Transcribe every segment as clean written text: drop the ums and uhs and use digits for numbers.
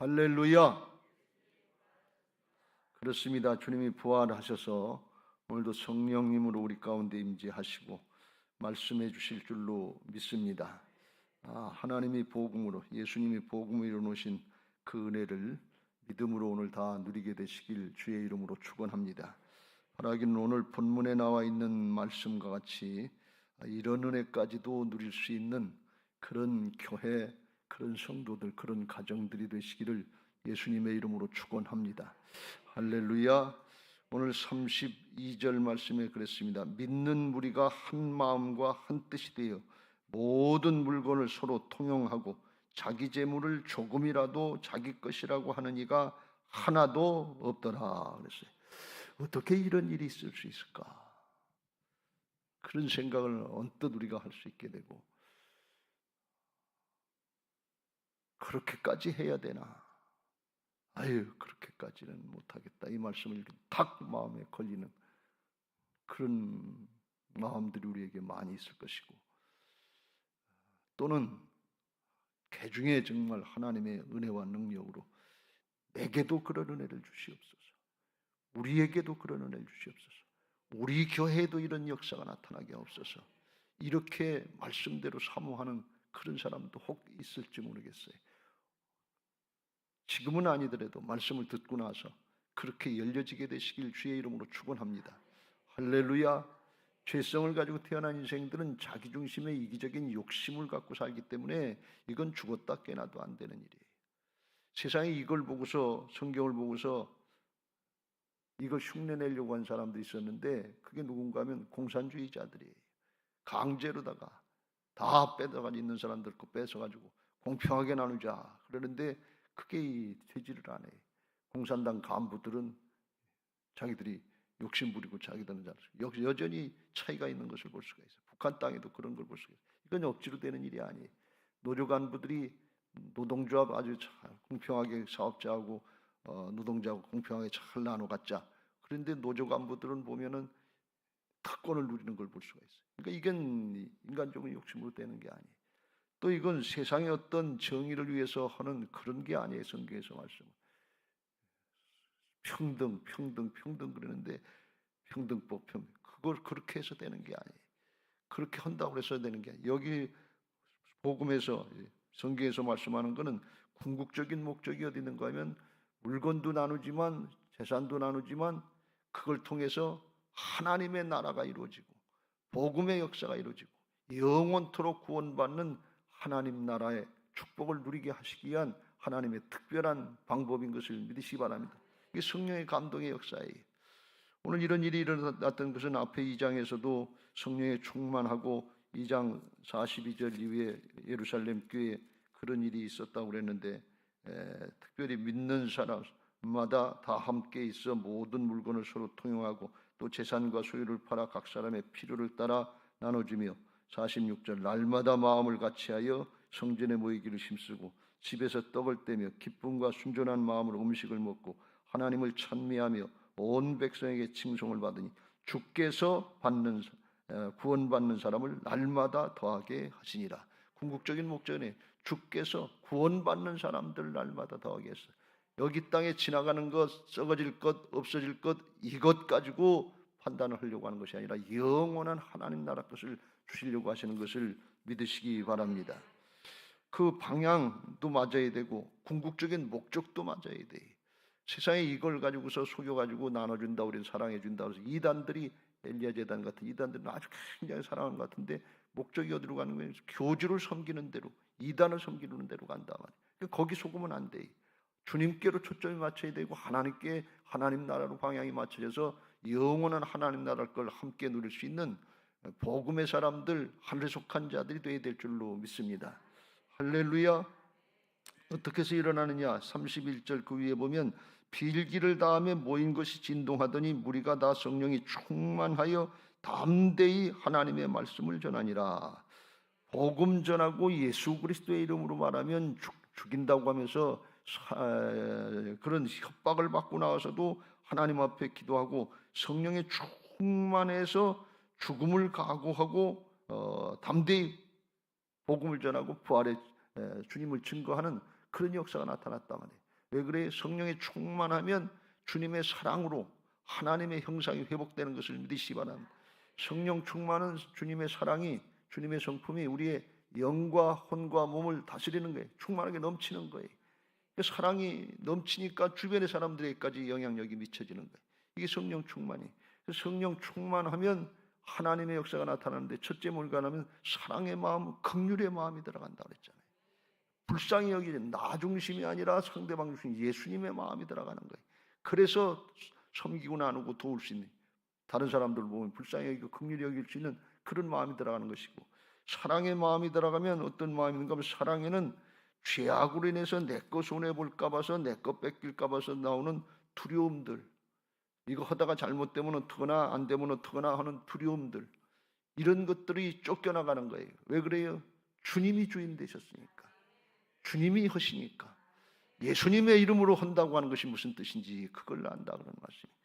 할렐루야. 그렇습니다. 주님이 부활하셔서 오늘도 성령님으로 우리 가운데 임재하시고 말씀해 주실 줄로 믿습니다. 하나님이 복음으로, 예수님이 복음으로 이루어놓으신 그 은혜를 믿음으로 오늘 다 누리게 되시길 주의 이름으로 축원합니다. 바라기는 오늘 본문에 나와 있는 말씀과 같이 이런 은혜까지도 누릴 수 있는 그런 교회, 그런 성도들, 그런 가정들이 되시기를 예수님의 이름으로 축원합니다. 할렐루야. 오늘 32절 말씀에 그랬습니다. 믿는 무리가 한 마음과 한 뜻이 되어 모든 물건을 서로 통용하고 자기 재물을 조금이라도 자기 것이라고 하는 이가 하나도 없더라 그랬어요. 어떻게 이런 일이 있을 수 있을까? 그런 생각을 언뜻 우리가 할 수 있게 되고, 그렇게까지 해야 되나? 아유, 그렇게까지는 못하겠다. 이 말씀을 탁 마음에 걸리는 그런 마음들이 우리에게 많이 있을 것이고, 또는 개중에 정말 하나님의 은혜와 능력으로 내게도 그런 은혜를 주시옵소서, 우리에게도 그런 은혜를 주시옵소서, 우리 교회에도 이런 역사가 나타나게 하옵소서, 이렇게 말씀대로 사모하는 그런 사람도 혹 있을지 모르겠어요. 지금은 아니더라도 말씀을 듣고 나서 그렇게 열려지게 되시길 주의 이름으로 축원합니다. 할렐루야. 죄성을 가지고 태어난 인생들은 자기중심의 이기적인 욕심을 갖고 살기 때문에 이건 죽었다 깨나도 안 되는 일이에요. 세상에 이걸 보고서, 성경을 보고서 이걸 흉내내려고 한 사람들이 있었는데, 그게 누군가 하면 공산주의자들이에요. 강제로다가 다 뺏어가지고 있는 사람들 거 뺏어가지고 공평하게 나누자 그러는데 그게 되지를 않아요. 공산당 간부들은 자기들이 욕심 부리고 자기들은 여전히 차이가 있는 것을 볼 수가 있어요. 북한 땅에도 그런 걸 볼 수가 있어요. 이건 억지로 되는 일이 아니에요. 노조 간부들이 노동조합 아주 공평하게 사업자하고 노동자하고 공평하게 잘 나눠 갖자. 그런데 노조 간부들은 보면은 특권을 누리는 걸 볼 수가 있어요. 그러니까 이건 인간적인 욕심으로 되는 게 아니에요. 또 이건 세상의 어떤 정의를 위해서 하는 그런 게 아니에요. 성경에서 말씀은 평등 그러는데 평등법 그걸 그렇게 해서 되는 게 아니에요. 그렇게 한다고 해서 되는 게 아니에요. 여기 복음에서, 성경에서 말씀하는 것은 궁극적인 목적이 어디 있는가 하면 물건도 나누지만 재산도 나누지만 그걸 통해서 하나님의 나라가 이루어지고 복음의 역사가 이루어지고 영원토록 구원받는 하나님 나라의 축복을 누리게 하시기 위한 하나님의 특별한 방법인 것을 믿으시기 바랍니다. 이게 성령의 감동의 역사예요. 오늘 이런 일이 일어났던 것은 앞에 2장에서도 성령의 충만하고 2장 42절 이후에 예루살렘 교회에 그런 일이 있었다고 그랬는데, 특별히 믿는 사람마다 다 함께 있어 모든 물건을 서로 통용하고 또 재산과 소유를 팔아 각 사람의 필요를 따라 나눠주며 46절 날마다 마음을 같이하여 성전에 모이기를 힘쓰고 집에서 떡을 떼며 기쁨과 순전한 마음으로 음식을 먹고 하나님을 찬미하며 온 백성에게 칭송을 받으니 주께서 구원받는 사람을 날마다 더하게 하시니라. 궁극적인 목적은 주께서 구원받는 사람들 날마다 더하게 했어요. 여기 땅에 지나가는 것, 썩어질 것, 없어질 것, 이것 가지고 판단을 하려고 하는 것이 아니라 영원한 하나님 나라 것을 주시려고 하시는 것을 믿으시기 바랍니다. 그 방향도 맞아야 되고 궁극적인 목적도 맞아야 돼. 세상에 이걸 가지고서 속여가지고 나눠준다고 그래서 사랑해준다고 해서 이단들이 엘리야 제단 같은 이단들은 아주 굉장히 사랑하는 것 같은데 목적이 어디로 가는 거예요? 교주를 섬기는 대로, 이단을 섬기는 대로 간다 말이에요. 거기 속으면 안 돼. 주님께로 초점이 맞춰야 되고 하나님께, 하나님 나라로 방향이 맞춰져서 영원한 하나님 나라를 걸 함께 누릴 수 있는 복음의 사람들, 하늘에 속한 자들이 되어야 될 줄로 믿습니다. 할렐루야. 어떻게 해서 일어나느냐? 31절 그 위에 보면 빌기를 다하며 모인 것이 진동하더니 무리가 다 성령이 충만하여 담대히 하나님의 말씀을 전하니라. 복음 전하고 예수 그리스도의 이름으로 말하면 죽인다고 하면서 그런 협박을 받고 나와서도 하나님 앞에 기도하고 성령에 충만해서 죽음을 각오하고 담대히 복음을 전하고 부활의 주님을 증거하는 그런 역사가 나타났단 말이에요. 왜 그래요? 성령의 충만하면 주님의 사랑으로 하나님의 형상이 회복되는 것을 믿으시기 바랍니다. 성령 충만은 주님의 사랑이, 주님의 성품이 우리의 영과 혼과 몸을 다스리는 거예요. 충만하게 넘치는 거예요. 사랑이 넘치니까 주변의 사람들에게까지 영향력이 미쳐지는 거예요. 이게 성령 충만이에요. 성령 충만하면 하나님의 역사가 나타나는데, 첫째 뭘까 하면 사랑의 마음, 긍휼의 마음이 들어간다 그랬잖아요. 불쌍히 여기지, 나 중심이 아니라 상대방 중심, 예수님의 마음이 들어가는 거예요. 그래서 섬기고 나누고 도울 수 있는, 다른 사람들 보면 불쌍히 여기고 긍휼히 여길 수 있는 그런 마음이 들어가는 것이고, 사랑의 마음이 들어가면 어떤 마음인가 하면, 사랑에는 죄악으로 인해서 내 거 손해볼까 봐서, 내 거 뺏길까 봐서 나오는 두려움들, 이거 하다가 잘못되면 어떡하나, 안 되면 어떡하나 하는 두려움들, 이런 것들이 쫓겨나가는 거예요. 왜 그래요? 주님이 주인 되셨으니까, 주님이 하시니까. 예수님의 이름으로 한다고 하는 것이 무슨 뜻인지 그걸 안다 그런 말씀이에요.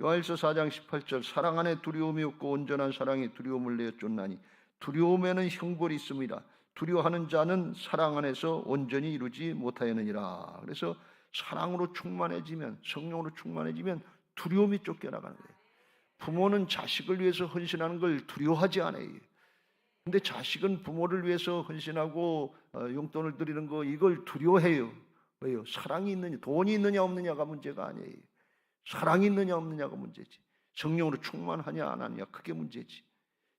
요한일서 4장 18절, 사랑 안에 두려움이 없고 온전한 사랑이 두려움을 내어 쫓나니 두려움에는 형벌이 있습니다. 두려워하는 자는 사랑 안에서 온전히 이루지 못하였느니라. 그래서 사랑으로 충만해지면, 성령으로 충만해지면 두려움이 쫓겨나가는 거예요. 부모는 자식을 위해서 헌신하는 걸 두려워하지 않아요. 근데 자식은 부모를 위해서 헌신하고 용돈을 드리는 거, 이걸 두려워해요. 왜요? 사랑이 있느냐, 돈이 있느냐 없느냐가 문제가 아니에요. 사랑이 있느냐 없느냐가 문제지. 성령으로 충만하냐 안 하느냐, 그게 문제지.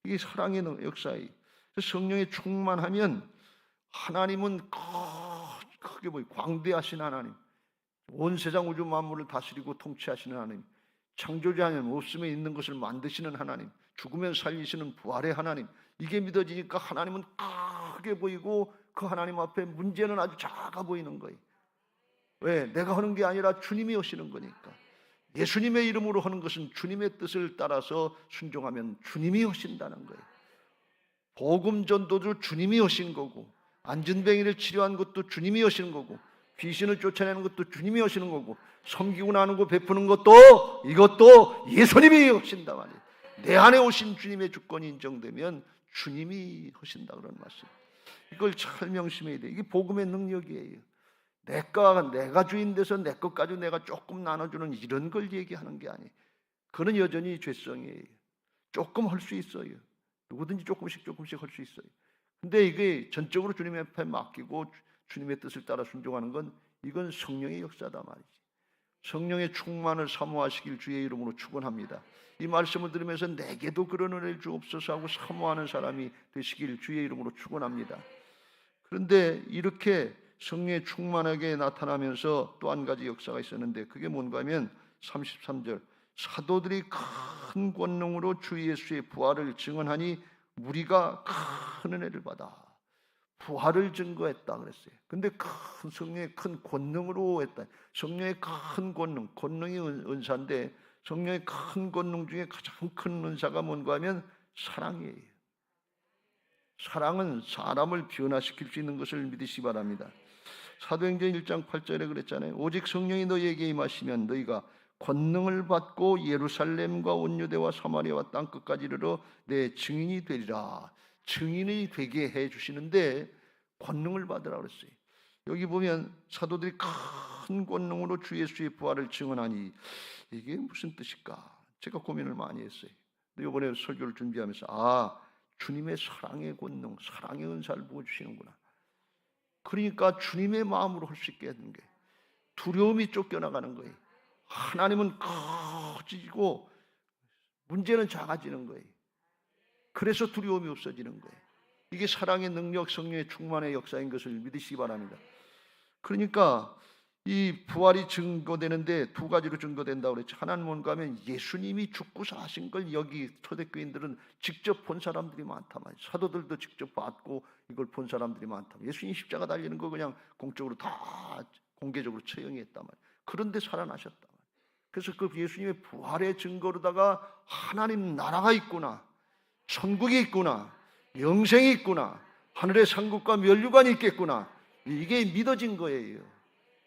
이게 사랑의 역사예요. 성령에 충만하면 하나님은 크게 보이, 광대하신 하나님, 온 세상 우주 만물을 다스리고 통치하시는 하나님, 창조주 하나님, 없음에 있는 것을 만드시는 하나님, 죽으면 살리시는 부활의 하나님, 이게 믿어지니까 하나님은 크게 보이고 그 하나님 앞에 문제는 아주 작아 보이는 거예요. 왜? 내가 하는 게 아니라 주님이 하시는 거니까. 예수님의 이름으로 하는 것은 주님의 뜻을 따라서 순종하면 주님이 하신다는 거예요. 복음 전도도 주님이 하신 거고, 안진뱅이를 치료한 것도 주님이 하시는 거고, 귀신을 쫓아내는 것도 주님이 하시는 거고, 섬기고 나누고 베푸는 것도, 이것도 예수님이 하신다 말이에요. 내 안에 오신 주님의 주권이 인정되면 주님이 하신다 그런 말씀. 이걸 잘 명심해야 돼. 이게 복음의 능력이에요. 내가 주인 돼서 내 것 가지고 내가 조금 나눠주는 이런 걸 얘기하는 게 아니에요. 그건 여전히 죄성이에요. 조금 할 수 있어요. 누구든지 조금씩 할 수 있어요. 근데 이게 전적으로 주님 앞에 맡기고 주님의 뜻을 따라 순종하는 건, 이건 성령의 역사다 말이지. 성령의 충만을 사모하시길 주의 이름으로 축원합니다. 이 말씀을 들으면서 내게도 그런 은혜를 주옵소서 하고 사모하는 사람이 되시길 주의 이름으로 축원합니다. 그런데 이렇게 성령에 충만하게 나타나면서 또 한 가지 역사가 있었는데, 그게 뭔가 하면 33절, 사도들이 큰 권능으로 주 예수의 부활을 증언하니 무리가 큰 은혜를 받아. 부활을 증거했다 그랬어요. 근데 큰 성령의 큰 권능으로 했다. 성령의 큰 권능, 권능이 은사인데 성령의 큰 권능 중에 가장 큰 은사가 뭔가 하면 사랑이에요. 사랑은 사람을 변화시킬 수 있는 것을 믿으시기 바랍니다. 사도행전 1장 8절에 그랬잖아요. 오직 성령이 너희에게 임하시면 너희가 권능을 받고 예루살렘과 온 유대와 사마리아와 땅끝까지 이르러 내 증인이 되리라. 증인이 되게 해주시는데 권능을 받으라 그랬어요. 여기 보면 사도들이 큰 권능으로 주 예수의 부활을 증언하니, 이게 무슨 뜻일까? 제가 고민을 많이 했어요. 근데 이번에 설교를 준비하면서 주님의 사랑의 권능, 사랑의 은사를 부어주시는구나. 그러니까 주님의 마음으로 할 수 있게 하는 게, 두려움이 쫓겨나가는 거예요. 하나님은 커지고 문제는 작아지는 거예요. 그래서 두려움이 없어지는 거예요. 이게 사랑의 능력, 성령의 충만의 역사인 것을 믿으시기 바랍니다. 그러니까 이 부활이 증거되는데 두 가지로 증거된다고 그랬죠. 하나는 뭔가 하면 예수님이 죽고 사신 걸 여기 초대교인들은 직접 본 사람들이 많다 말이에요. 사도들도 직접 봤고 이걸 본 사람들이 많다. 예수님 십자가 달리는 거 그냥 공적으로 다 공개적으로 처형했단 말이에요. 그런데 살아나셨단 말이에요. 그래서 그 예수님의 부활의 증거로다가 하나님 나라가 있구나, 천국이 있구나, 영생이 있구나, 하늘의 상급과 면류관이 있겠구나, 이게 믿어진 거예요.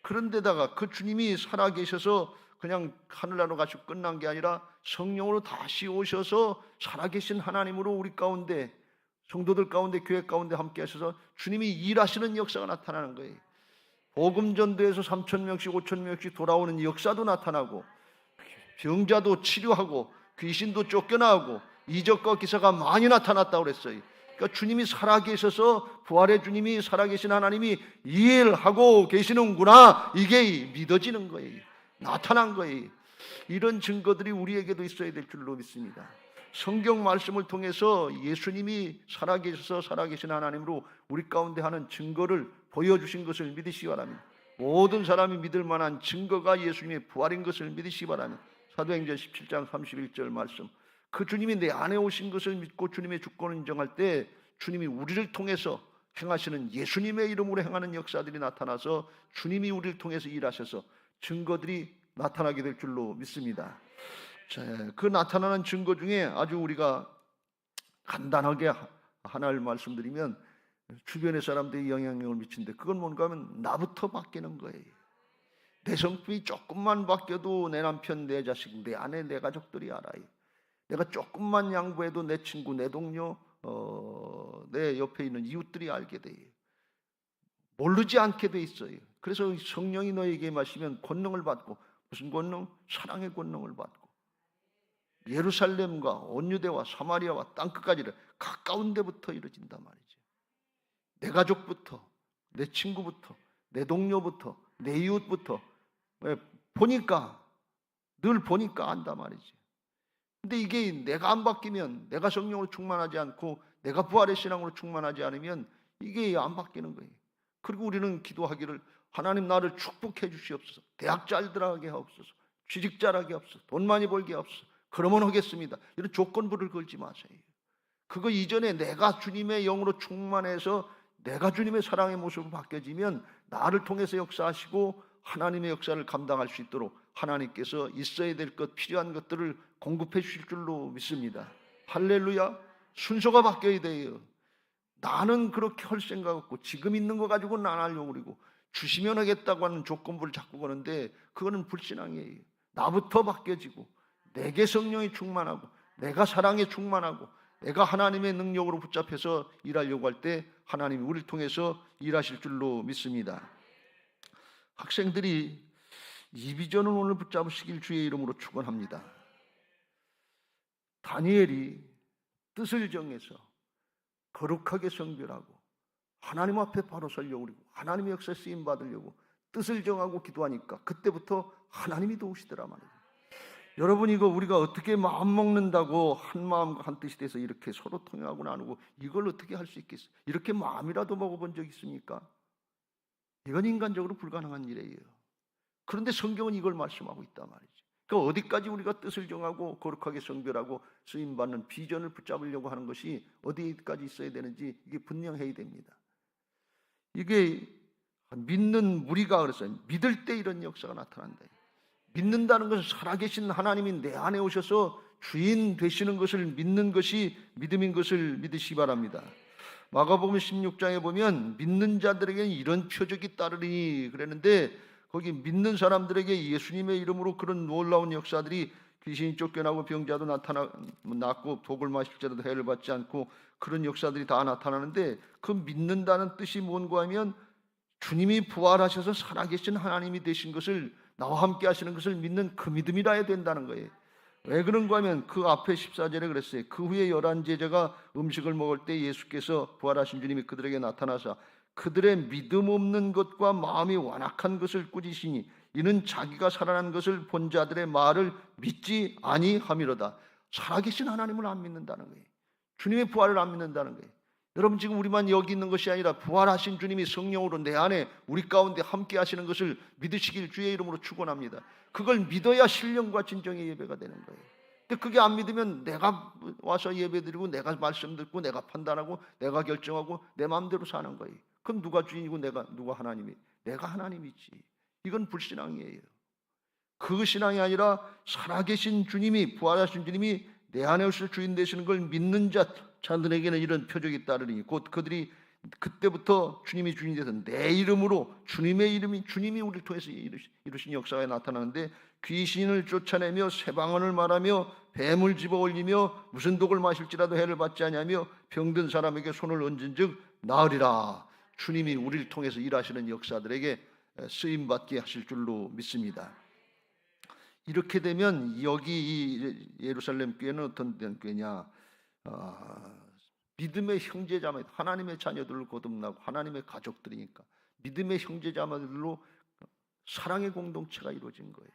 그런데다가 그 주님이 살아계셔서 그냥 하늘나라로 가시고 끝난 게 아니라 성령으로 다시 오셔서 살아계신 하나님으로 우리 가운데, 성도들 가운데, 교회 가운데 함께 하셔서 주님이 일하시는 역사가 나타나는 거예요. 복음 전도에서 3,000명씩 5,000명씩 돌아오는 역사도 나타나고, 병자도 치료하고 귀신도 쫓겨나고 이적과 기사가 많이 나타났다고 그랬어요. 그러니까 주님이 살아계셔서, 부활의 주님이 살아계신 하나님이 일하고 계시는구나, 이게 믿어지는 거예요. 나타난 거예요. 이런 증거들이 우리에게도 있어야 될 줄로 믿습니다. 성경 말씀을 통해서 예수님이 살아계셔서 살아계신 하나님으로 우리 가운데 하는 증거를 보여주신 것을 믿으시기 바랍니다. 모든 사람이 믿을 만한 증거가 예수님의 부활인 것을 믿으시기 바랍니다. 사도행전 17장 31절 말씀, 그 주님이 내 안에 오신 것을 믿고 주님의 주권을 인정할 때 주님이 우리를 통해서 행하시는, 예수님의 이름으로 행하는 역사들이 나타나서 주님이 우리를 통해서 일하셔서 증거들이 나타나게 될 줄로 믿습니다. 자, 그 나타나는 증거 중에 아주 우리가 간단하게 하나를 말씀드리면, 주변의 사람들이 영향력을 미치는데 그건 뭔가 하면 나부터 바뀌는 거예요. 내 성품이 조금만 바뀌어도 내 남편, 내 자식, 내 아내, 내 가족들이 알아요. 내가 조금만 양보해도 내 친구, 내 동료, 내 옆에 있는 이웃들이 알게 돼요. 모르지 않게 돼 있어요. 그래서 성령이 너에게 마시면 권능을 받고, 무슨 권능? 사랑의 권능을 받고, 예루살렘과 온 유대와 사마리아와 땅끝까지를 가까운 데부터 이루어진단 말이죠. 내 가족부터, 내 친구부터, 내 동료부터, 내 이웃부터 보니까, 늘 보니까 안단 말이죠. 근데 이게 내가 안 바뀌면, 내가 성령으로 충만하지 않고 내가 부활의 신앙으로 충만하지 않으면 이게 안 바뀌는 거예요. 그리고 우리는 기도하기를, 하나님 나를 축복해 주시옵소서, 대학 잘 들어가게 하옵소서, 취직 잘하게 하옵소서, 돈 많이 벌게 하옵소서, 그러면 하겠습니다. 이런 조건부를 걸지 마세요. 그거 이전에 내가 주님의 영으로 충만해서 내가 주님의 사랑의 모습으로 바뀌어지면 나를 통해서 역사하시고 하나님의 역사를 감당할 수 있도록 하나님께서 있어야 될 것, 필요한 것들을 공급해 주실 줄로 믿습니다. 할렐루야. 순서가 바뀌어야 돼요. 나는 그렇게 할 생각 없고 지금 있는 거 가지고는 안 하려고 그러고 주시면 하겠다고 하는 조건부를 자꾸 거는데 그거는 불신앙이에요. 나부터 바뀌어지고 내게 성령이 충만하고 내가 사랑에 충만하고 내가 하나님의 능력으로 붙잡혀서 일하려고 할 때 하나님이 우리를 통해서 일하실 줄로 믿습니다. 학생들이 이 비전을 오늘 붙잡으시길 주의 이름으로 축원합니다. 다니엘이 뜻을 정해서 거룩하게 성별하고 하나님 앞에 바로 서려고 그러고 하나님의 역사에 쓰임 받으려고 뜻을 정하고 기도하니까 그때부터 하나님이 도우시더라 말이에요. 여러분, 이거 우리가 어떻게 마음 먹는다고 한 마음과 한 뜻이 돼서 이렇게 서로 통용하고 나누고 이걸 어떻게 할 수 있겠어요? 이렇게 마음이라도 먹어본 적 있습니까? 이건 인간적으로 불가능한 일이에요. 그런데 성경은 이걸 말씀하고 있단 말이죠. 그러니까 어디까지 우리가 뜻을 정하고 거룩하게 성별하고 쓰임받는 비전을 붙잡으려고 하는 것이 어디까지 있어야 되는지 이게 분명해야 됩니다. 이게 믿는 무리가 그랬어요. 믿을 때 이런 역사가 나타난다. 믿는다는 것은 살아계신 하나님이 내 안에 오셔서 주인 되시는 것을 믿는 것이 믿음인 것을 믿으시기 바랍니다. 마가복음 16장에 보면 믿는 자들에게는 이런 표적이 따르니 그랬는데 거기 믿는 사람들에게 예수님의 이름으로 그런 놀라운 역사들이, 귀신이 쫓겨나고 병자도 낫고 독을 마실 자도 해를 받지 않고 그런 역사들이 다 나타나는데 그 믿는다는 뜻이 뭔가 하면 주님이 부활하셔서 살아계신 하나님이 되신 것을, 나와 함께 하시는 것을 믿는 그 믿음이라 해야 된다는 거예요. 왜 그런가 하면 그 앞에 14절에 그랬어요. 그 후에 11 제자가 음식을 먹을 때 예수께서 부활하신 주님이 그들에게 나타나사 그들의 믿음 없는 것과 마음이 완악한 것을 꾸짖으시니 이는 자기가 살아난 것을 본 자들의 말을 믿지 아니함이로다. 살아계신 하나님을 안 믿는다는 거예요. 주님의 부활을 안 믿는다는 거예요. 여러분, 지금 우리만 여기 있는 것이 아니라 부활하신 주님이 성령으로 내 안에 우리 가운데 함께 하시는 것을 믿으시길 주의 이름으로 축원합니다. 그걸 믿어야 신령과 진정의 예배가 되는 거예요. 근데 그게 안 믿으면 내가 와서 예배드리고 내가 말씀 듣고 내가 판단하고 내가 결정하고 내 마음대로 사는 거예요. 그럼 누가 주인이고 누가 하나님이? 내가 하나님이지. 이건 불신앙이에요. 그 신앙이 아니라 살아계신 주님이, 부활하신 주님이 내 안에 오실 주인 되시는 걸 믿는 자들에게는 이런 표적이 따르니 곧 그들이 그때부터 주님이 주인이 돼서 내 이름으로, 주님의 이름이, 주님이 우리를 통해서 이루신 역사가 나타나는데 귀신을 쫓아내며 새 방언을 말하며 뱀을 집어 올리며 무슨 독을 마실지라도 해를 받지 아니하며 병든 사람에게 손을 얹은 즉 나으리라. 주님이 우리를 통해서 일하시는 역사들에게 쓰임 받게 하실 줄로 믿습니다. 이렇게 되면 여기 이 예루살렘 교회는 어떤 교회냐? 믿음의 형제자매, 하나님의 자녀들을 거듭나고 하나님의 가족들이니까 믿음의 형제자매들로 사랑의 공동체가 이루어진 거예요.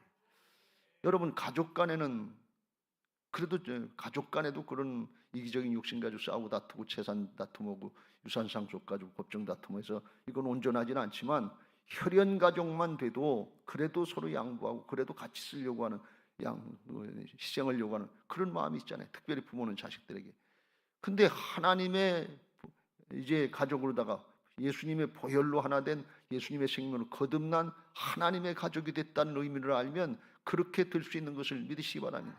여러분, 가족 간에는 그래도 가족 간에도 그런 이기적인 욕심 가지고 싸우고 다투고 재산 다툼하고 유산 상속 가지고 법정 다툼해서 이건 온전하지는 않지만 혈연 가족만 돼도 그래도 서로 양보하고 그래도 같이 쓰려고 하는 희생을 요구하는 그런 마음이 있잖아요. 특별히 부모는 자식들에게. 근데 하나님의 이제 가족으로다가 예수님의 보혈로 하나 된 예수님의 생명으로 거듭난 하나님의 가족이 됐다는 의미를 알면 그렇게 될 수 있는 것을 믿으시기 바랍니다.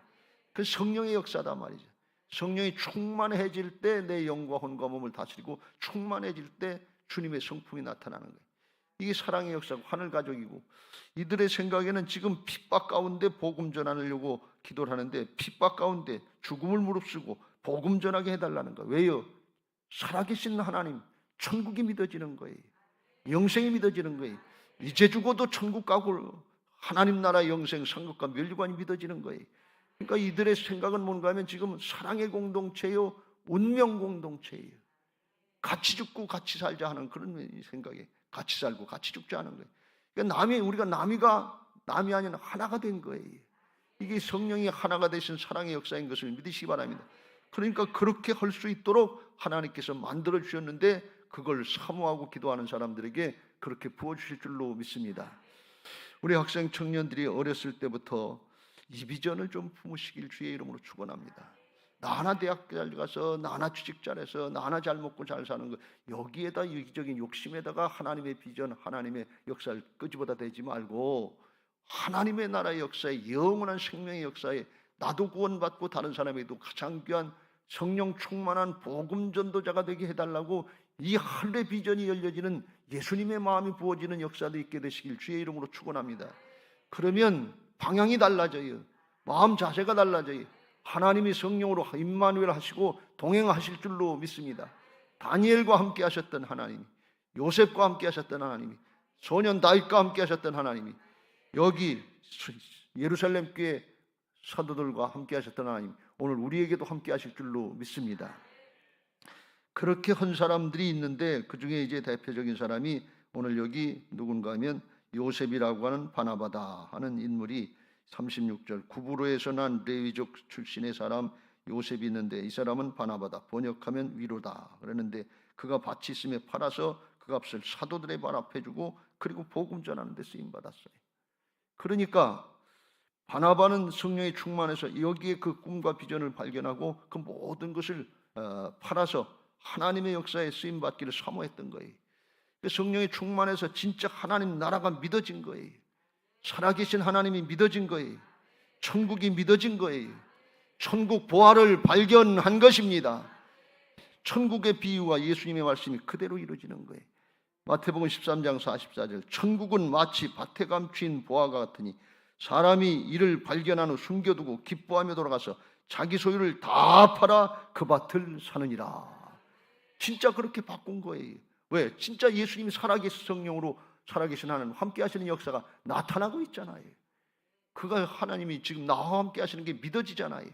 그 성령의 역사다 말이죠. 성령이 충만해질 때 내 영과 혼과 몸을 다스리고 충만해질 때 주님의 성품이 나타나는 거예요. 이게 사랑의 역사고 하늘 가족이고, 이들의 생각에는 지금 핍박 가운데 복음 전하려고 기도를 하는데 핍박 가운데 죽음을 무릅쓰고 복음 전하게 해달라는 거예요. 왜요? 살아계신 하나님, 천국이 믿어지는 거예요. 영생이 믿어지는 거예요. 이제 죽어도 천국 가고 하나님 나라 영생 상급과 멸류관이 믿어지는 거예요. 그러니까 이들의 생각은 뭔가 하면 지금 사랑의 공동체요, 운명 공동체예요. 같이 죽고 같이 살자 하는 그런 생각에 같이 살고 같이 죽자 하는 거예요. 그러니까 우리가 남이 아닌 하나가 된 거예요. 이게 성령이 하나가 되신 사랑의 역사인 것을 믿으시기 바랍니다. 그러니까 그렇게 할 수 있도록 하나님께서 만들어 주셨는데 그걸 사모하고 기도하는 사람들에게 그렇게 부어주실 줄로 믿습니다. 우리 학생 청년들이 어렸을 때부터 이 비전을 좀 품으시길 주의 이름으로 축원합니다. 나 하나 대학 잘 가서 나 하나 취직 잘해서 나 하나 잘 먹고 잘 사는 거, 여기에다 이기적인 욕심에다가 하나님의 비전, 하나님의 역사를 끄집어다 대지 말고 하나님의 나라의 역사에, 영원한 생명의 역사에 나도 구원받고 다른 사람에게도 가장 귀한 성령 충만한 복음 전도자가 되게 해달라고 이 하늘의 비전이 열려지는 예수님의 마음이 부어지는 역사도 있게 되시길 주의 이름으로 축원합니다. 그러면 방향이 달라져요. 마음 자세가 달라져요. 하나님이 성령으로 임마누엘 하시고 동행하실 줄로 믿습니다. 다니엘과 함께 하셨던 하나님이, 요셉과 함께 하셨던 하나님이, 소년 다윗과 함께 하셨던 하나님이, 여기 예루살렘 교회 사도들과 함께 하셨던 하나님, 오늘 우리에게도 함께 하실 줄로 믿습니다. 그렇게 한 사람들이 있는데 그 중에 이제 대표적인 사람이 오늘 여기 누군가 하면 요셉이라고 하는 바나바다 하는 인물이 36절, 구브로에서 난 레위족 출신의 사람 요셉이 있는데 이 사람은 바나바다, 번역하면 위로다 그러는데 그가 밭이 있음에 팔아서 그 값을 사도들의 발 앞에 주고 그리고 복음 전하는 데 쓰임 받았어요. 그러니까 바나바는 성령이 충만해서 여기에 그 꿈과 비전을 발견하고 그 모든 것을 팔아서 하나님의 역사에 쓰임 받기를 사모했던 거예요. 성령이 충만해서 진짜 하나님 나라가 믿어진 거예요. 살아계신 하나님이 믿어진 거예요. 천국이 믿어진 거예요. 천국 보화를 발견한 것입니다. 천국의 비유와 예수님의 말씀이 그대로 이루어지는 거예요. 마태복음 13장 44절, 천국은 마치 밭에 감춘 보화가 같으니 사람이 이를 발견한 후 숨겨두고 기뻐하며 돌아가서 자기 소유를 다 팔아 그 밭을 사느니라. 진짜 그렇게 바꾼 거예요. 왜? 진짜 예수님이 살아계신 성령으로 살아계신 하나님 함께 하시는 역사가 나타나고 있잖아요. 그가 하나님이 지금 나와 함께 하시는 게 믿어지잖아요.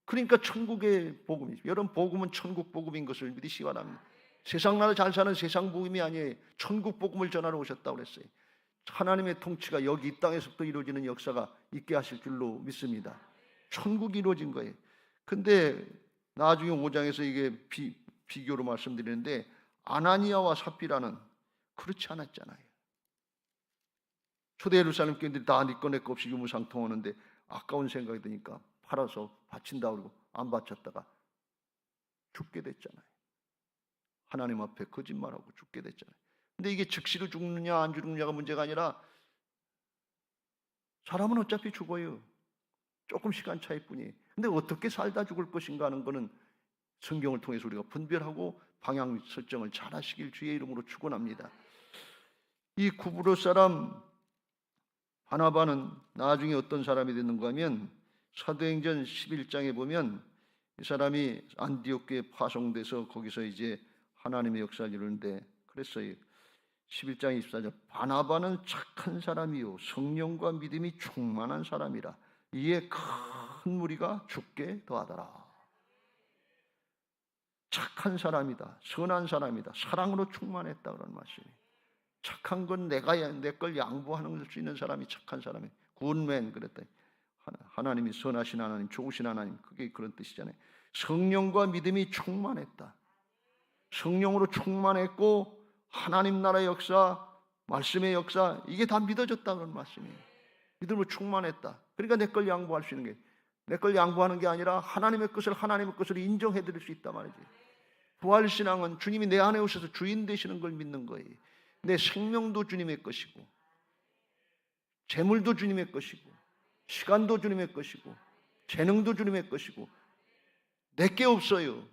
그러니까 천국의 복음이죠. 여러분, 복음은 천국 복음인 것을 믿으시기 바랍니다. 세상 나라 잘 사는 세상 복음이 아니에요. 천국 복음을 전하러 오셨다고 그랬어요. 하나님의 통치가 여기 이 땅에서부터 이루어지는 역사가 있게 하실 줄로 믿습니다. 천국이 이루어진 거예요. 근데 나중에 5장에서 이게 비교로 말씀드리는데 아나니아와 삽비라는 그렇지 않았잖아요. 초대 예루살렘 교인들이 다 네 거 내 거 없이 유무상통하는데 아까운 생각이 드니까 팔아서 바친다 그러고 안 바쳤다가 죽게 됐잖아요. 하나님 앞에 거짓말하고 죽게 됐잖아요. 근데 이게 즉시로 죽느냐 안 죽느냐가 문제가 아니라 사람은 어차피 죽어요. 조금 시간 차이뿐이에요. 근데 어떻게 살다 죽을 것인가 하는 거는 성경을 통해서 우리가 분별하고 방향 설정을 잘 하시길 주의 이름으로 축원합니다. 이 구브로 사람 바나바는 나중에 어떤 사람이 됐는가 하면 사도행전 11장에 보면 이 사람이 안디옥 교회에 파송돼서 거기서 이제 하나님의 역사를 이루는데 그랬어요. 11장 24절 바나바는 착한 사람이요 성령과 믿음이 충만한 사람이라 이에 큰 무리가 죽게 더하더라. 착한 사람이다, 선한 사람이다, 사랑으로 충만했다 그런 말씀이에요. 착한 건 내가 내 걸 양보하는 수 있는 사람이 착한 사람이에요. 굿맨 그랬더니 하나님이 선하신 하나님, 좋으신 하나님, 그게 그런 뜻이잖아요. 성령과 믿음이 충만했다. 성령으로 충만했고 하나님 나라의 역사, 말씀의 역사, 이게 다 믿어졌다 그런 말씀이에요. 믿음으로 충만했다. 그러니까 내 걸 양보할 수 있는 게, 내 걸 양보하는 게 아니라 하나님의 것을 인정해 드릴 수 있단 말이지. 부활신앙은 주님이 내 안에 오셔서 주인 되시는 걸 믿는 거예요. 내 생명도 주님의 것이고, 재물도 주님의 것이고, 시간도 주님의 것이고, 재능도 주님의 것이고, 내게 없어요.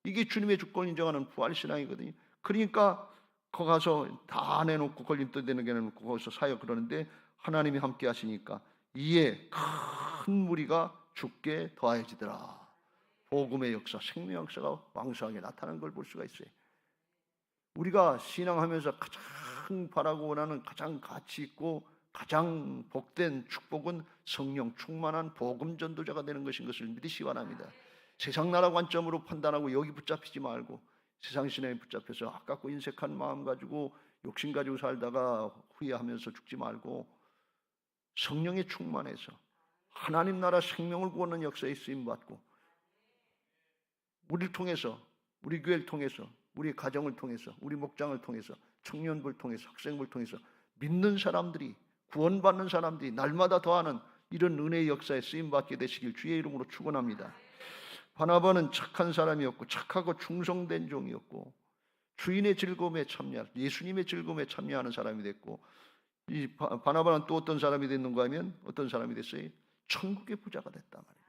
이게 주님의 주권 인정하는 부활신앙이거든요. 그러니까 거기 가서 다 내놓고 걸림돌 되는 게 내놓고 거기서 사역 그러는데 하나님이 함께 하시니까 이에 큰 무리가 죽게 더해지더라. 복음의 역사, 생명 역사가 왕성하게 나타나는 걸 볼 수가 있어요. 우리가 신앙하면서 가장 바라고 원하는 가장 가치 있고 가장 복된 축복은 성령 충만한 복음 전도자가 되는 것인 것을 믿으시기 바랍니다. 세상 나라 관점으로 판단하고 여기 붙잡히지 말고 세상 신앙에 붙잡혀서 아깝고 인색한 마음 가지고 욕심 가지고 살다가 후회하면서 죽지 말고 성령에 충만해서 하나님 나라 생명을 구하는 역사에 쓰임받고 우리를 통해서, 우리 교회를 통해서, 우리 가정을 통해서, 우리 목장을 통해서, 청년부를 통해서, 학생부를 통해서 믿는 사람들이, 구원받는 사람들이 날마다 더하는 이런 은혜의 역사에 쓰임받게 되시길 주의 이름으로 축원합니다. 바나바는 착한 사람이었고 착하고 충성된 종이었고 주인의 즐거움에 참여하는, 예수님의 즐거움에 참여하는 사람이 됐고, 이 바나바는 또 어떤 사람이 됐는가 하면 어떤 사람이 됐어요? 천국의 부자가 됐단 말이에요.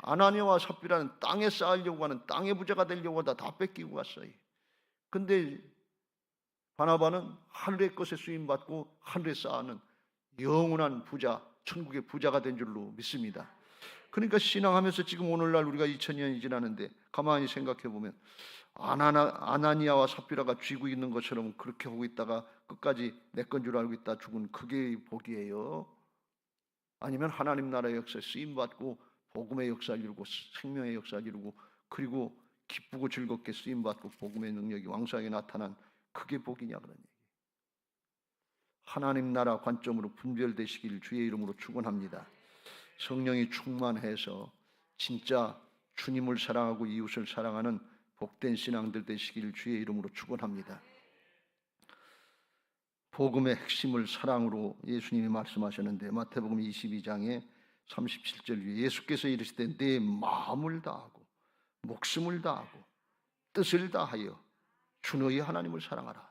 아나니아와 삽비라는 땅에 쌓으려고 하는, 땅의 부자가 되려고 하다 다 뺏기고 갔어요. 근데 바나바는 하늘의 것에 쓰임받고 하늘에 쌓는 영원한 부자, 천국의 부자가 된 줄로 믿습니다. 그러니까 신앙하면서 지금 오늘날 우리가 2000년이 지났는데 가만히 생각해 보면 아나니아와 삽비라가 쥐고 있는 것처럼 그렇게 하고 있다가 끝까지 내 건 줄 알고 있다 죽은 그게 복이에요? 아니면 하나님 나라의 역사에 쓰임받고 복음의 역사를 이루고 생명의 역사를 이루고 그리고 기쁘고 즐겁게 쓰임받고 복음의 능력이 왕성하게 나타난 그게 복이냐 그런 얘기. 하나님 나라 관점으로 분별되시길 주의 이름으로 축원합니다. 성령이 충만해서 진짜 주님을 사랑하고 이웃을 사랑하는 복된 신앙들 되시길 주의 이름으로 축원합니다. 복음의 핵심을 사랑으로 예수님이 말씀하셨는데 마태복음 22장에 37절 위에 예수께서 이르시되 내 마음을 다하고 목숨을 다하고 뜻을 다하여 주 너희 하나님을 사랑하라.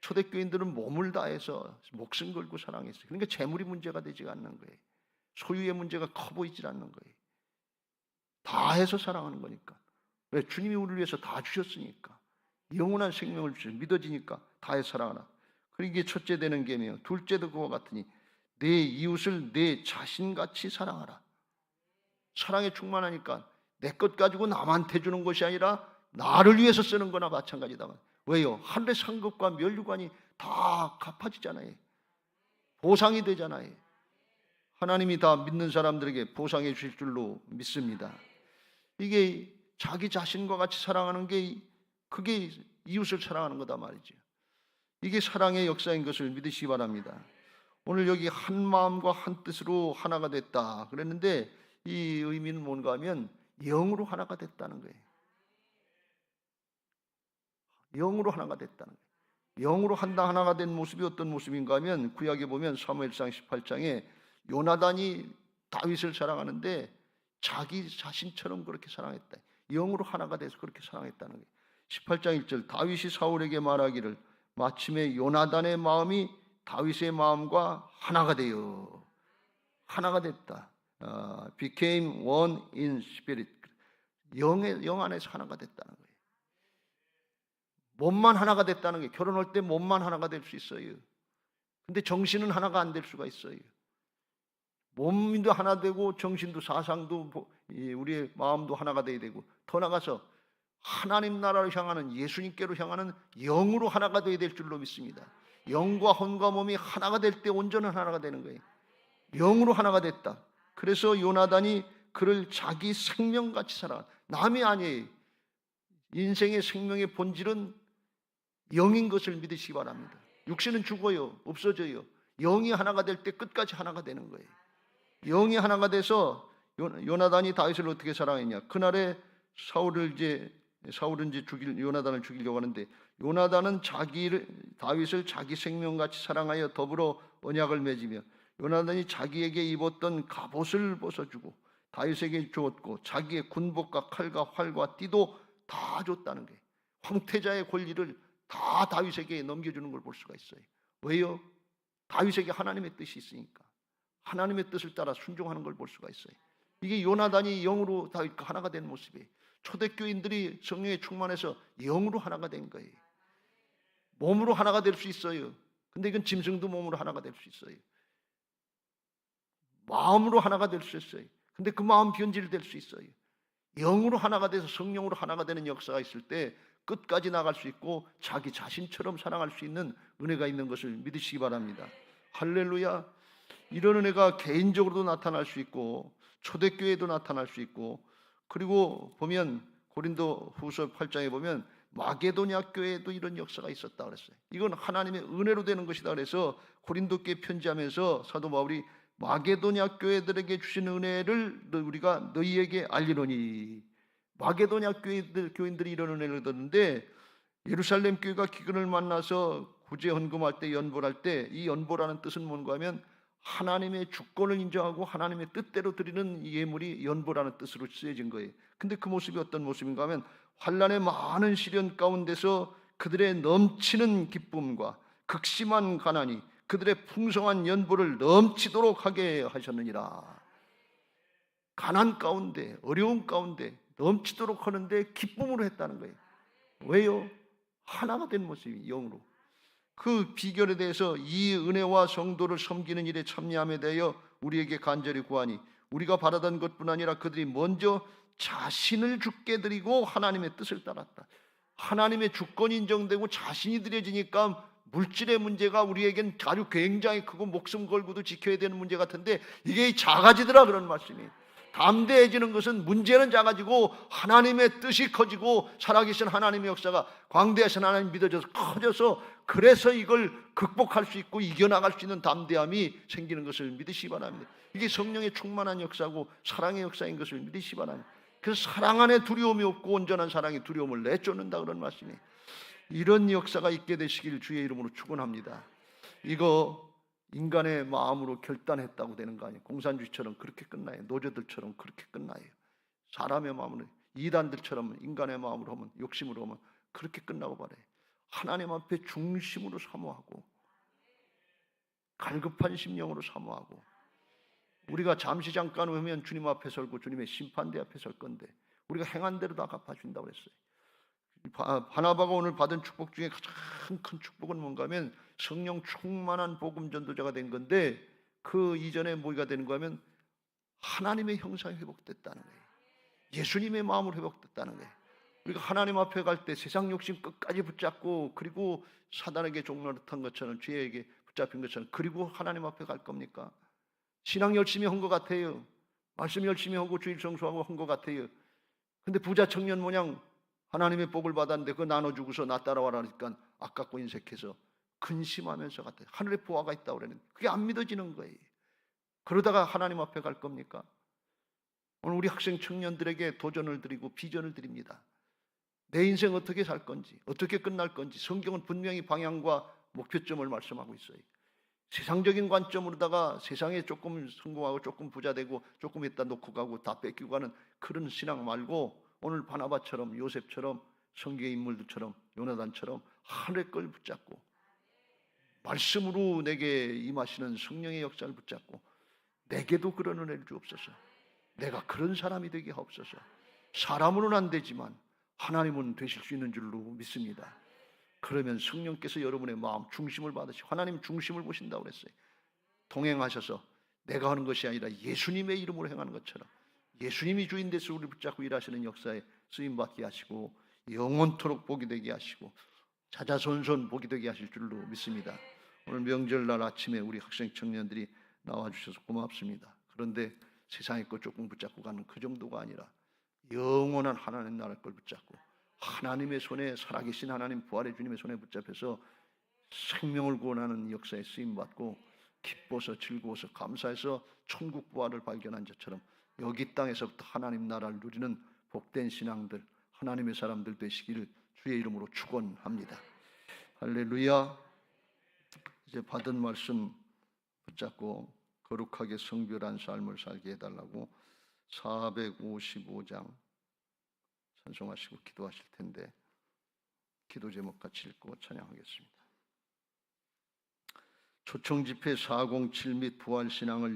초대교인들은 몸을 다해서 목숨 걸고 사랑했어요. 그러니까 재물이 문제가 되지 않는 거예요. 소유의 문제가 커 보이질 않는 거예요. 다 해서 사랑하는 거니까. 왜? 주님이 우리를 위해서 다 주셨으니까. 영원한 생명을 주셔서 믿어지니까 다 해서 사랑하라. 그리고 이게 첫째 되는 계명. 둘째도 그와 같으니 내 이웃을 내 자신같이 사랑하라. 사랑에 충만하니까 내 것 가지고 남한테 주는 것이 아니라 나를 위해서 쓰는 거나 마찬가지다. 왜요? 하늘의 상급과 면류관이 다 갚아지잖아요. 보상이 되잖아요. 하나님이 다 믿는 사람들에게 보상해 주실 줄로 믿습니다. 이게 자기 자신과 같이 사랑하는 게 그게 이웃을 사랑하는 거다 말이죠. 이게 사랑의 역사인 것을 믿으시기 바랍니다. 오늘 여기 한 마음과 한 뜻으로 하나가 됐다 그랬는데 이 의미는 뭔가 하면 영으로 하나가 됐다는 거예요. 영으로 하나가 됐다는 거예요. 영으로 하나가 된 모습이 어떤 모습인가 하면 구약에 보면 사무엘상 18장에 요나단이 다윗을 사랑하는데 자기 자신처럼 그렇게 사랑했다. 영으로 하나가 돼서 그렇게 사랑했다는 거예요. 18장 1절 다윗이 사울에게 말하기를 마침에 요나단의 마음이 다윗의 마음과 하나가 되어 하나가 됐다. became one in spirit. 영 안에서 하나가 됐다는 거예요. 몸만 하나가 됐다는 게 결혼할 때 몸만 하나가 될 수 있어요. 근데 정신은 하나가 안 될 수가 있어요. 몸도 하나 되고 정신도 사상도 우리의 마음도 하나가 돼야 되고 더 나가서 하나님 나라를 향하는, 예수님께로 향하는 영으로 하나가 되어야 될 줄로 믿습니다. 영과 혼과 몸이 하나가 될 때 온전한 하나가 되는 거예요. 영으로 하나가 됐다. 그래서 요나단이 그를 자기 생명같이 사랑한, 남이 아니에요. 인생의 생명의 본질은 영인 것을 믿으시기 바랍니다. 육신은 죽어요. 없어져요. 영이 하나가 될 때 끝까지 하나가 되는 거예요. 영이 하나가 돼서 요나단이 다윗을 어떻게 사랑했냐? 그날에 사울은 요나단을 죽이려고 하는데, 요나단은 다윗을 자기 생명같이 사랑하여 더불어 언약을 맺으며 요나단이 자기에게 입었던 갑옷을 벗어주고 다윗에게 주었고 자기의 군복과 칼과 활과 띠도 다 줬다는 거예요. 황태자의 권리를 다 다윗에게 넘겨주는 걸 볼 수가 있어요. 왜요? 다윗에게 하나님의 뜻이 있으니까. 하나님의 뜻을 따라 순종하는 걸 볼 수가 있어요. 이게 요나단이 영으로 다윗과 하나가 된 모습이에요. 초대교인들이 성령에 충만해서 영으로 하나가 된 거예요. 몸으로 하나가 될 수 있어요. 근데 이건 짐승도 몸으로 하나가 될 수 있어요. 마음으로 하나가 될 수 있어요. 근데 그 마음 변질될 수 있어요. 영으로 하나가 돼서 성령으로 하나가 되는 역사가 있을 때 끝까지 나갈 수 있고 자기 자신처럼 사랑할 수 있는 은혜가 있는 것을 믿으시기 바랍니다. 할렐루야. 이런 은혜가 개인적으로도 나타날 수 있고 초대교회에도 나타날 수 있고, 그리고 보면 고린도 후서 8장에 보면 마게도냐 교회에도 이런 역사가 있었다 그랬어요. 이건 하나님의 은혜로 되는 것이다. 그래서 고린도께 편지하면서 사도 바울이 마게도냐 교회들에게 주신 은혜를 우리가 너희에게 알리노니, 마게도냐 교인들이 이런 은혜를 얻었는데, 예루살렘 교회가 기근을 만나서 구제 헌금할 때, 연보할 때, 이 연보라는 뜻은 뭔가 하면 하나님의 주권을 인정하고 하나님의 뜻대로 드리는 예물이 연보라는 뜻으로 쓰여진 거예요. 근데 그 모습이 어떤 모습인가 하면 환난의 많은 시련 가운데서 그들의 넘치는 기쁨과 극심한 가난이 그들의 풍성한 연보를 넘치도록 하게 하셨느니라. 가난 가운데, 어려운 가운데 넘치도록 하는데 기쁨으로 했다는 거예요. 왜요? 하나가 된 모습이 영으로. 그 비결에 대해서 이 은혜와 성도를 섬기는 일에 참여함에 대하여 우리에게 간절히 구하니, 우리가 바라던 것뿐 아니라 그들이 먼저 자신을 주께 드리고 하나님의 뜻을 따랐다. 하나님의 주권이 인정되고 자신이 드려지니까 물질의 문제가 우리에겐 아주 굉장히 크고 목숨 걸고도 지켜야 되는 문제 같은데 이게 작아지더라, 그런 말씀이. 담대해지는 것은 문제는 작아지고 하나님의 뜻이 커지고 살아계신 하나님의 역사가, 광대하신 하나님 믿어져서 커져서, 그래서 이걸 극복할 수 있고 이겨나갈 수 있는 담대함이 생기는 것을 믿으시기 바랍니다. 이게 성령의 충만한 역사고 사랑의 역사인 것을 믿으시기 바랍니다. 그래서 사랑 안에 두려움이 없고 온전한 사랑이 두려움을 내쫓는다, 그런 말씀이에요. 이런 역사가 있게 되시길 주의 이름으로 축원합니다. 이거 인간의 마음으로 결단했다고 되는 거 아니에요. 공산주의처럼 그렇게 끝나요. 노조들처럼 그렇게 끝나요. 사람의 마음으로, 이단들처럼 인간의 마음으로 하면, 욕심으로 하면 그렇게 끝나고 말아요. 하나님 앞에 중심으로 사모하고 갈급한 심령으로 사모하고, 우리가 잠시 잠깐 오면 주님 앞에 설고 주님의 심판대 앞에 설 건데 우리가 행한 대로 다 갚아준다고 그랬어요. 바나바가 오늘 받은 축복 중에 가장 큰 축복은 뭔가 하면 성령 충만한 복음 전도자가 된 건데, 그 이전에 뭐가 되는가 하면 하나님의 형상이 회복됐다는 거예요. 예수님의 마음으로 회복됐다는 거예요. 우리가 하나님 앞에 갈 때 세상 욕심 끝까지 붙잡고, 그리고 사단에게 종노릇한 것처럼, 죄에게 붙잡힌 것처럼, 그리고 하나님 앞에 갈 겁니까? 신앙 열심히 한 것 같아요. 말씀 열심히 하고 주일 성수하고 한 것 같아요. 근데 부자 청년 모양 하나님의 복을 받았는데 그거 나눠주고서 나 따라와라니까 아깝고 인색해서 근심하면서 갔다. 하늘에 보화가 있다고 그랬는데 그게 안 믿어지는 거예요. 그러다가 하나님 앞에 갈 겁니까? 오늘 우리 학생 청년들에게 도전을 드리고 비전을 드립니다. 내 인생 어떻게 살 건지, 어떻게 끝날 건지 성경은 분명히 방향과 목표점을 말씀하고 있어요. 세상적인 관점으로다가 세상에 조금 성공하고 조금 부자 되고 조금 있다 놓고 가고 다 뺏기고 가는 그런 신앙 말고, 오늘 바나바처럼, 요셉처럼, 성경의 인물들처럼, 요나단처럼 하늘의 걸 붙잡고 말씀으로 내게 임하시는 성령의 역사를 붙잡고, 내게도 그런 은혜를 주옵소서. 내가 그런 사람이 되게 하옵소서. 사람으로는 안 되지만 하나님은 되실 수 있는 줄로 믿습니다. 그러면 성령께서 여러분의 마음 중심을 받으시고 하나님 중심을 보신다고 그랬어요. 동행하셔서 내가 하는 것이 아니라 예수님의 이름으로 행하는 것처럼 예수님이 주인 돼서 우리를 붙잡고 일하시는 역사에 쓰임받게 하시고, 영원토록 복이 되게 하시고 자자손손 복이 되게 하실 줄로 믿습니다. 오늘 명절날 아침에 우리 학생 청년들이 나와주셔서 고맙습니다. 그런데 세상의 것 조금 붙잡고 가는 그 정도가 아니라 영원한 하나님 나라의 걸 붙잡고 하나님의 손에, 살아계신 하나님 부활의 주님의 손에 붙잡혀서 생명을 구원하는 역사에 쓰임받고 기뻐서 즐거워서 감사해서 천국 부활을 발견한 것처럼 여기 땅에서부터 하나님 나라를 누리는 복된 신앙들, 하나님의 사람들 되시기를 주의 이름으로 축원합니다. 할렐루야. 이제 받은 말씀 붙잡고 거룩하게 성결한 삶을 살게 해달라고 455장 찬송하시고 기도하실 텐데 기도 제목 같이 읽고 찬양하겠습니다. 초청집회 407 및 부활신앙을